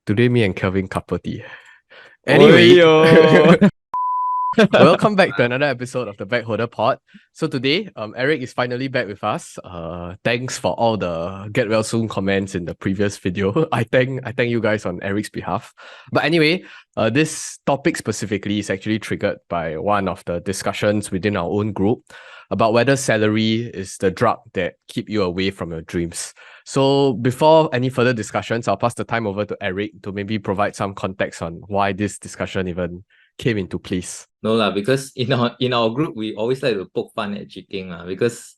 Today, me and Kelvin couple tea. Anyway, Oyo. welcome back to another episode of the Backholder Pod. So today, Eric is finally back with us. Thanks for all the get well soon comments in the previous video. I thank you guys on Eric's behalf. But anyway, this topic specifically is actually triggered by one of the discussions within our own group about whether salary is the drug that keep you away from your dreams. So before any further discussions, I'll pass the time over to Eric to maybe provide some context on why this discussion even came into place. No lah, because in our group we always like to poke fun at Chiking lah, because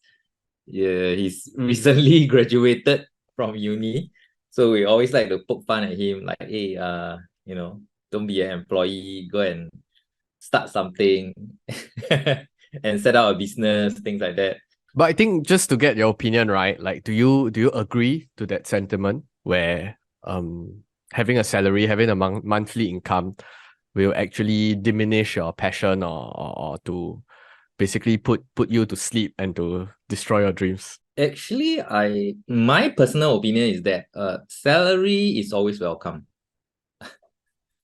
he's recently graduated from uni, so we always like to poke fun at him, like, hey, don't be an employee, go and start something and set up a business, things like that. But I think just to get your opinion, right? Like, do you agree to that sentiment where having a salary, having a monthly income will actually diminish your passion or to basically put you to sleep and to destroy your dreams? Actually, my personal opinion is that salary is always welcome.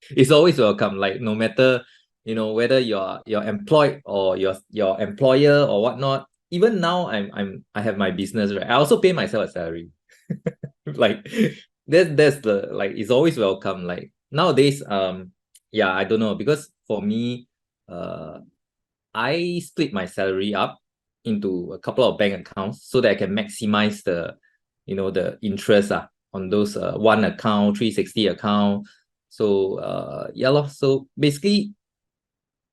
It's always welcome. Like, no matter whether you're employed or your employer or whatnot. Even now, I have my business, right? I also pay myself a salary. Like, that's the, like, it's always welcome. Like nowadays, I don't know, because for me, I split my salary up into a couple of bank accounts so that I can maximize the interest on those one account, 360 account. So so basically,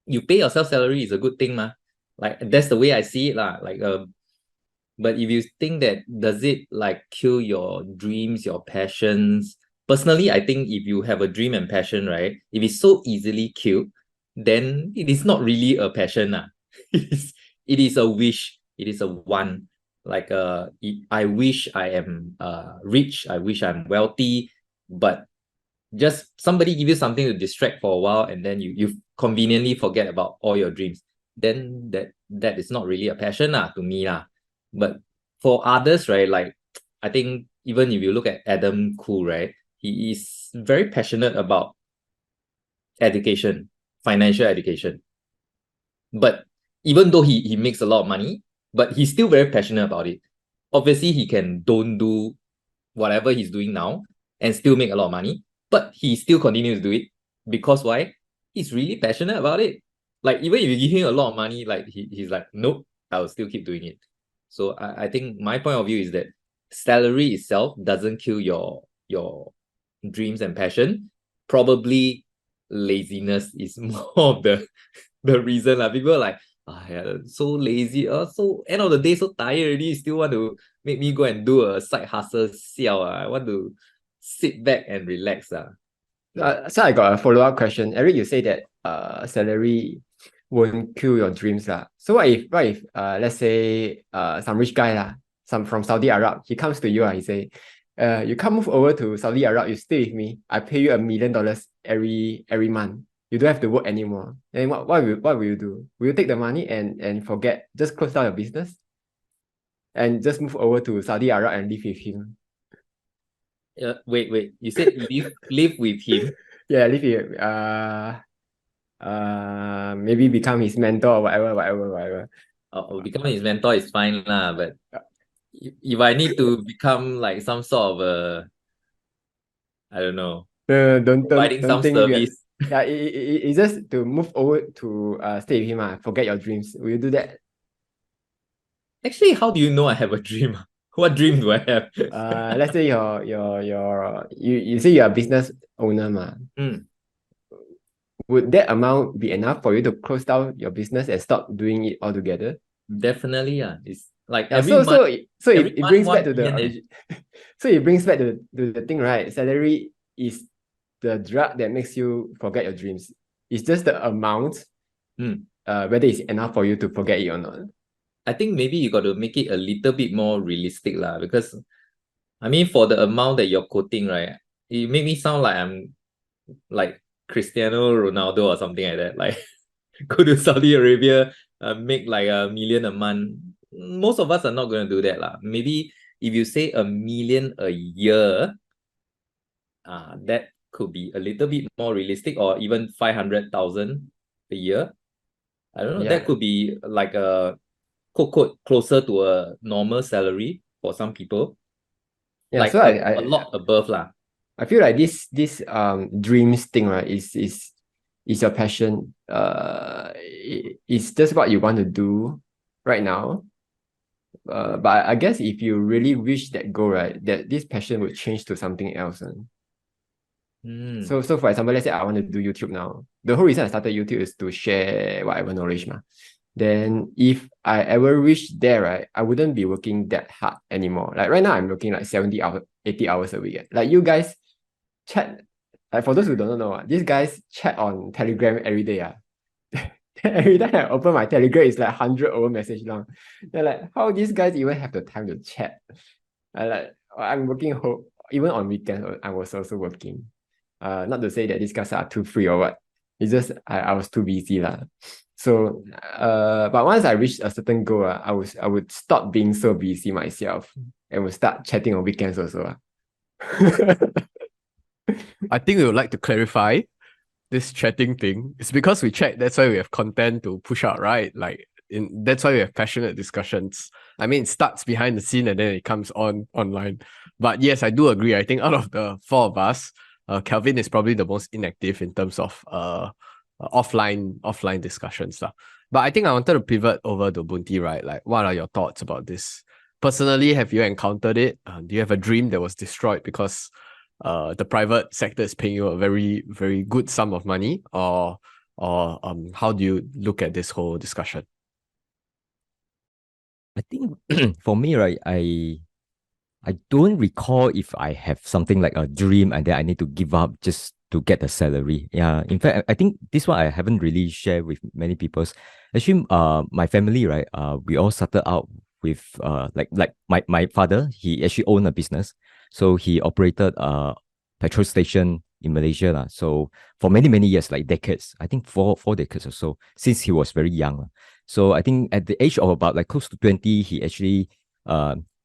you pay yourself salary is a good thing, ma. Like, that's the way I see it, lah. Like, but if you think that, does it like kill your dreams, your passions? Personally, I think if you have a dream and passion, right, if it's so easily killed, then it is not really a passion. It is a wish. It is a want. Like, I wish I am rich. I wish I'm wealthy. But just somebody give you something to distract for a while, and then you conveniently forget about all your dreams. Then that is not really a passion to me. But for others, right, like, I think even if you look at Adam Khoo, right, he is very passionate about education, financial education. But even though he makes a lot of money, but he's still very passionate about it. Obviously, he can don't do whatever he's doing now and still make a lot of money, but he still continues to do it because why? He's really passionate about it. Like, even if you give him a lot of money, like, he's like, nope, I'll still keep doing it. So I think my point of view is that salary itself doesn't kill your dreams and passion. Probably laziness is more of the reason. People are like, so lazy, so end of the day so tired already, you still want to make me go and do a side hustle. I want to sit back and relax. So I got a follow-up question. Eric, you say that salary won't kill your dreams. So what if let's say some rich guy some from Saudi Arab, he comes to you, he say, you can't move over to Saudi Arab, you stay with me. I pay you $1 million every month. You don't have to work anymore. Then what will you do? Will you take the money and forget, just close down your business and just move over to Saudi Arab and live with him? Wait, you said live with him? Yeah, live with maybe become his mentor or whatever. Becoming his mentor is fine but if I need to become like some sort of a, I don't know, providing some service. Yeah, it's just to move over to stay with him. Forget your dreams. Will you do that? Actually, how do you know I have a dream? What dream do I have? Let's say you say you're a business owner, Would that amount be enough for you to close down your business and stop doing it altogether? Definitely, it's like every month. So it brings back to the so it brings back to the thing, right? Salary is the drug that makes you forget your dreams. It's just the amount, whether it's enough for you to forget it or not. I think maybe you got to make it a little bit more realistic, because I mean, for the amount that you're quoting, right, it made me sound like I'm like Cristiano Ronaldo or something like that. Like, go to Saudi Arabia, make like $1 million a month. Most of us are not going to do that. Maybe if you say $1 million a year, that could be a little bit more realistic, or even 500,000 a year. I don't know. Yeah. That could be like a quote closer to a normal salary for some people. Yeah, Like so a lot above lah. I feel like this dreams thing, right, is your passion. It's just what you want to do right now. But I guess if you really reach that goal, right, that this passion would change to something else. So for example, let's say I want to do YouTube now. The whole reason I started YouTube is to share whatever knowledge, ma. Then if I ever reach there, right, I wouldn't be working that hard anymore. Like right now, I'm working like 70 hours, 80 hours a week. Like you guys chat, like for those who don't know, these guys chat on Telegram every day. Every time I open my Telegram, it's like 100 over message long. They're like, how these guys even have the time to chat? I'm working even on weekends, I was also working. Not to say that these guys are too free or what. It's just I was too busy lah. So but once I reached a certain goal, I would stop being so busy myself and would start chatting on weekends also. I think we would like to clarify this chatting thing. It's because we chat, that's why we have content to push out, right? That's why we have passionate discussions. I mean, it starts behind the scene and then it comes online. But yes, I do agree. I think out of the four of us, Kelvin is probably the most inactive in terms of offline discussions. But I think I wanted to pivot over to Bunti, right? Like, what are your thoughts about this? Personally, have you encountered it? Do you have a dream that was destroyed because the private sector is paying you a very, very good sum of money? Or how do you look at this whole discussion? I think for me, right, I don't recall if I have something like a dream and then I need to give up just to get the salary. Yeah, in fact, I think this one I haven't really shared with many people. Actually, my family, right, we all started out with like my father, he actually owned a business. So he operated a petrol station in Malaysia. So for many years, like decades, I think four decades or so, since he was very young. So I think at the age of about like close to 20, he actually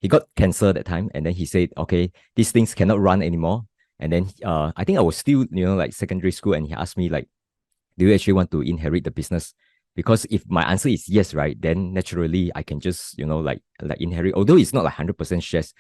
he got cancer that time, and then he said, okay, these things cannot run anymore. And then I think I was still, like secondary school, and he asked me like, do you actually want to inherit the business? Because if my answer is yes, right, then naturally I can just, like inherit. Although it's not like 100% shares,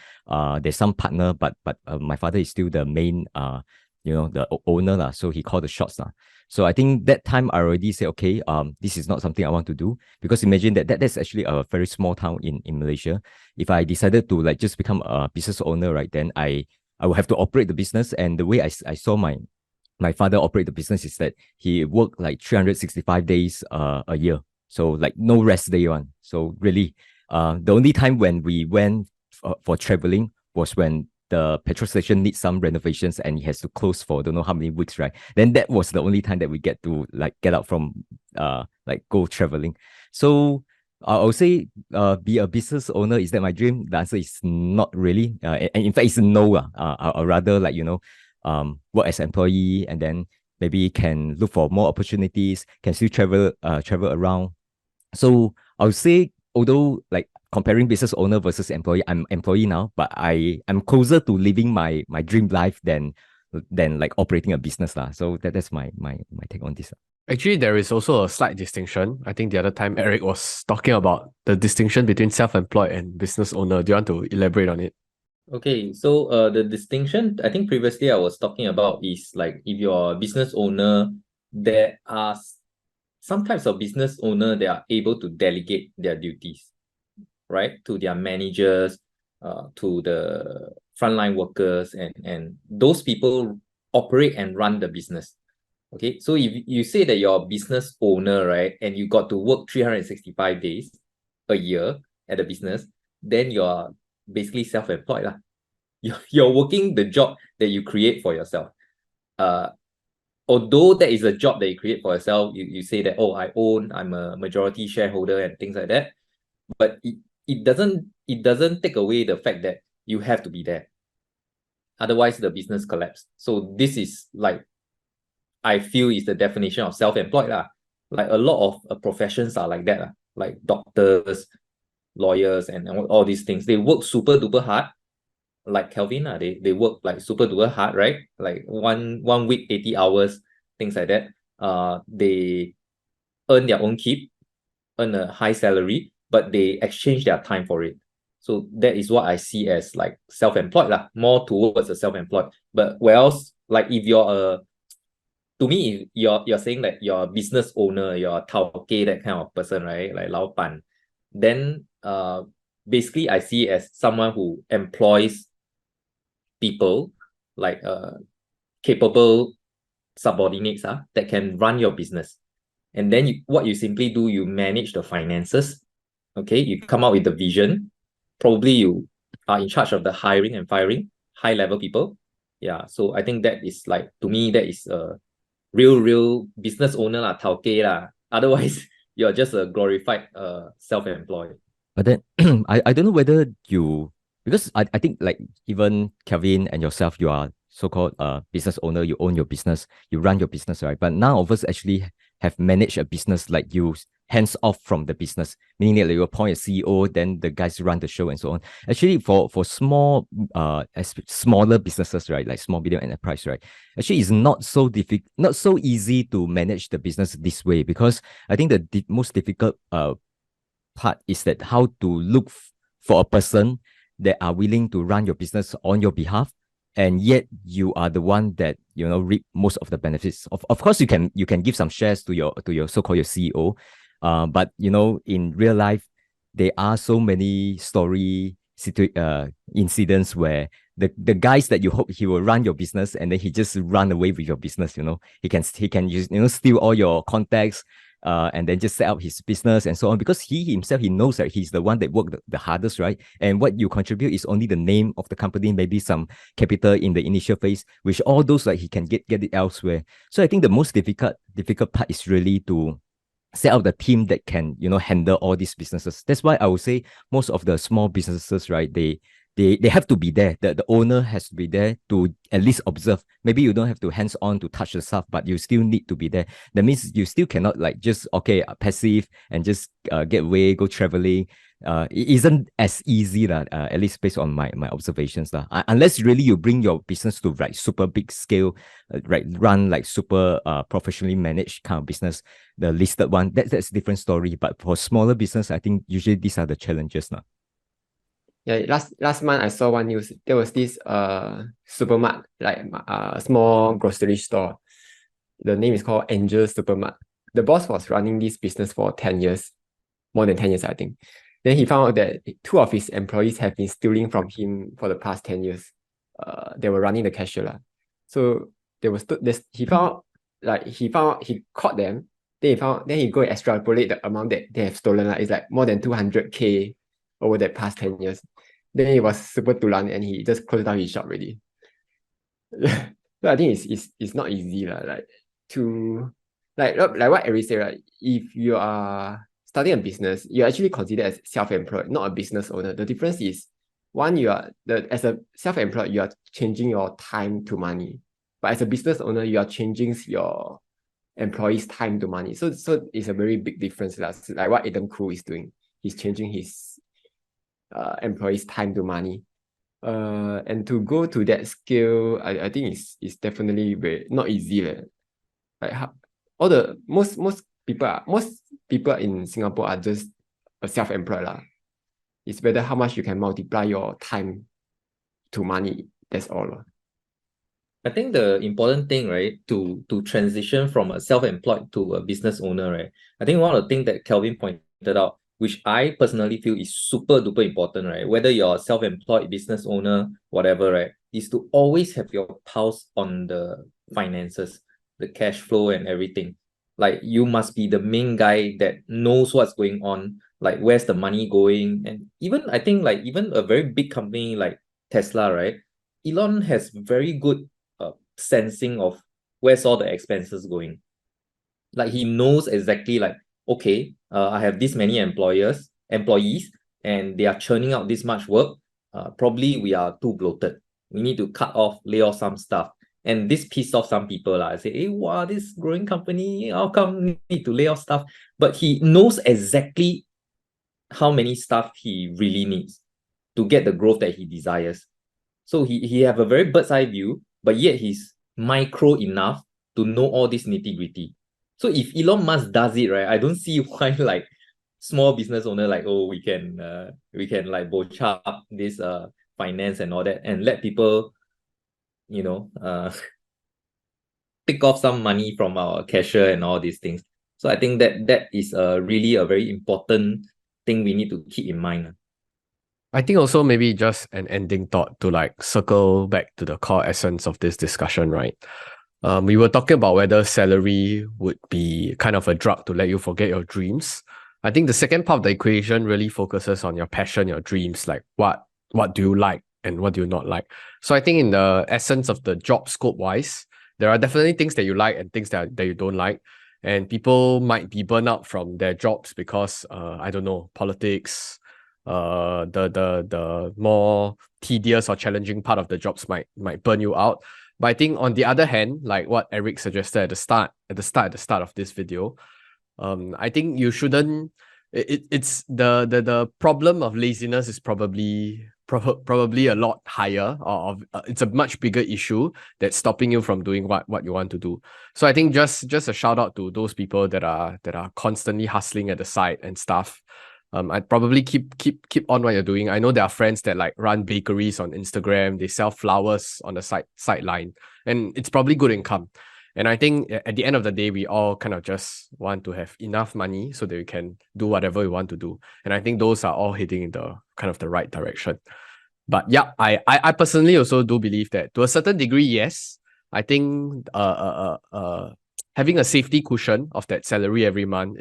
there's some partner, but my father is still the main, the owner lah. So he called the shots lah. So I think that time I already said, okay, this is not something I want to do, because imagine that's actually a very small town in Malaysia. If I decided to like just become a business owner, right, then I will have to operate the business. And the way I saw my father operate the business is that he worked like 365 days a year. So like no rest day one. So really, the only time when we went for traveling was when the petrol station needs some renovations and it has to close for don't know how many weeks, right? Then that was the only time that we get to like get out from like go traveling. So I would say be a business owner, is that my dream? The answer is not really. And in fact, it's no. I'd rather like, work as an employee, and then maybe can look for more opportunities, can still travel around. So I would say, although like comparing business owner versus employee, I'm employee now, but I'm closer to living my dream life than like operating a business lah. So that's my take on this. Actually, there is also a slight distinction. I think the other time Eric was talking about the distinction between self-employed and business owner. Do you want to elaborate on it? Okay, so the distinction I think previously I was talking about is like, if you're a business owner, there are some types of business owner that are able to delegate their duties, right, to their managers, to the frontline workers, and those people operate and run the business. Okay, so if you say that you're a business owner, right, and you got to work 365 days a year at the business, then you're basically self-employed. You're working the job that you create for yourself. Although that is a job that you create for yourself, you say that, oh, I'm a majority shareholder and things like that, but it doesn't take away the fact that you have to be there. Otherwise, the business collapse. So this is like, I feel, is the definition of self-employed. Like a lot of professions are like that. Like doctors, lawyers, and all these things. They work super duper hard, like Kelvin, they work like super duper hard, right? Like one week, 80 hours, things like that. They earn their own keep, earn a high salary, but they exchange their time for it. So that is what I see as like self-employed lah, more towards a self-employed. But whereas like if you're a to me, if you're saying that you're a business owner, you're a tauke, that kind of person, right? Like 老板, then basically I see as someone who employs people like capable subordinates that can run your business. And then what you simply do, you manage the finances. Okay, you come out with the vision. Probably you are in charge of the hiring and firing high level people. Yeah, so I think that is like, to me, that is a real business owner lah, tauke lah. Otherwise, you're just a glorified self-employed. But then I don't know whether you, because I think like even Kevin and yourself, you are so-called business owner, you own your business, you run your business, right? But none of us actually have managed a business like you, hands off from the business, meaning that you appoint a CEO, then the guys run the show and so on. Actually, for small smaller businesses, right, like small medium enterprise, right, actually it's not so difficult, not so easy to manage the business this way, because I think the most difficult part is that how to look for a person that are willing to run your business on your behalf, and yet you are the one that reap most of the benefits. Of course, you can give some shares to your so-called your CEO, but in real life there are so many incidents where the guys that you hope he will run your business, and then he just run away with your business. He can use, steal all your contacts, and then just set up his business and so on, because he himself, he knows that he's the one that worked the hardest, right? And what you contribute is only the name of the company, maybe some capital in the initial phase, which all those, like, he can get it elsewhere. So I think the most difficult part is really to set up the team that can handle all these businesses. That's why I would say most of the small businesses, right, they have to be there. The owner has to be there to at least observe. Maybe you don't have to hands-on to touch the stuff, but you still need to be there. That means you still cannot like just passive and just get away, go traveling. It isn't as easy at least based on my observations unless really you bring your business to like super big scale, right, run like super professionally managed kind of business, the listed one, that's a different story. But for smaller business, I think usually these are the challenges now. Yeah, last month I saw one news. There was this supermart, like small grocery store. The name is called Angel Supermart. The boss was running this business for 10 years, more than 10 years, I think. Then he found out that 2 of his employees have been stealing from him for the past 10 years. They were running the cashier. So he caught them. Then he go and extrapolate the amount that they have stolen. It's like more than 200K over the past 10 years. Then he was super dulan and he just closed down his shop already. So I think it's not easy like what Eric said, right? If you are starting a business, you're actually considered as self-employed, not a business owner. The difference is, one, as a self-employed, you are changing your time to money. But as a business owner, you are changing your employees' time to money. So it's a very big difference. Like what Adam Khoo is doing. He's changing his employees' time to money. And to go to that scale, I think it's definitely not easy. Like most people in Singapore are just self-employed . It's better how much you can multiply your time to money. That's all. I think the important thing, right, to transition from a self-employed to a business owner, right, I think one of the things that Kelvin pointed out, which I personally feel is super duper important, right, whether you're a self-employed business owner, whatever, right, is to always have your pulse on the finances, the cash flow and everything. Like, you must be the main guy that knows what's going on, like where's the money going. And even, I think, like even a very big company like Tesla, right, Elon has very good sensing of where's all the expenses going. Like, he knows exactly, like, okay, I have this many employees, and they are churning out this much work. Probably we are too bloated. We need to lay off some stuff. And this pissed off some people. I say, hey, wow, this growing company, how come need to lay off stuff? But he knows exactly how many staff he really needs to get the growth that he desires. So he have a very bird's eye view, but yet he's micro enough to know all this nitty-gritty. So if Elon Musk does it, right, I don't see why like small business owner like, oh, we can like boch up this finance and all that and let people, pick off some money from our cashier and all these things. So I think that is really a very important thing we need to keep in mind. I think also maybe just an ending thought to like circle back to the core essence of this discussion, right? We were talking about whether salary would be kind of a drug to let you forget your dreams. I think the second part of the equation really focuses on your passion, your dreams, like what do you like and what do you not like. So I think in the essence of the job scope wise, there are definitely things that you like and things that you don't like. And people might be burnt out from their jobs because I don't know, politics, the more tedious or challenging part of the jobs might burn you out. But I think on the other hand, like what Eric suggested at the start of this video, I think you shouldn't. It's the problem of laziness is probably a lot higher, or it's a much bigger issue that's stopping you from doing what you want to do. So I think just a shout out to those people that are constantly hustling at the side and stuff. I'd probably keep on what you're doing. I know there are friends that like run bakeries on Instagram. They sell flowers on the sideline, and it's probably good income. And I think at the end of the day, we all kind of just want to have enough money so that we can do whatever we want to do. And I think those are all heading in the kind of the right direction. But yeah, I personally also do believe that to a certain degree, yes, I think having a safety cushion of that salary every month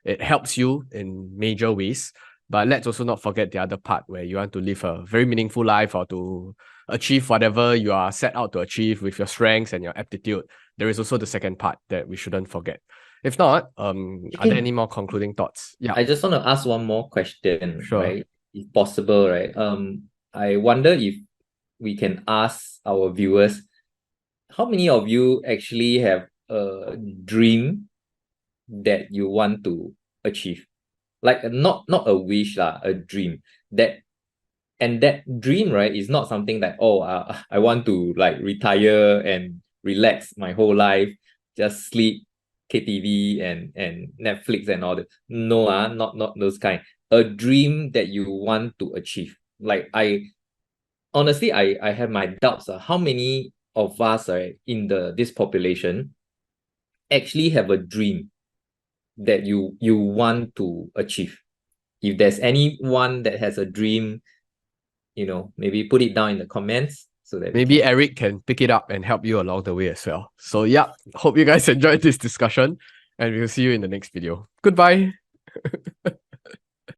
it helps you in major ways. But let's also not forget the other part where you want to live a very meaningful life or to achieve whatever you are set out to achieve with your strengths and your aptitude. There is also the second part that we shouldn't forget. If not, are there any more concluding thoughts? Yeah. I just want to ask one more question, Sure. right? If possible, right? I wonder if we can ask our viewers, how many of you actually have a dream that you want to achieve? Like not a wish, a dream. And that dream, right, is not something that, I want to like retire and relax my whole life, just sleep, KTV and Netflix and all that. No, not those kind. A dream that you want to achieve. Like I have my doubts. How many of us in this population actually have a dream that you want to achieve? If there's anyone that has a dream, maybe put it down in the comments so that maybe Eric can pick it up and help you along the way as well. So yeah, hope you guys enjoyed this discussion and we'll see you in the next video. Goodbye.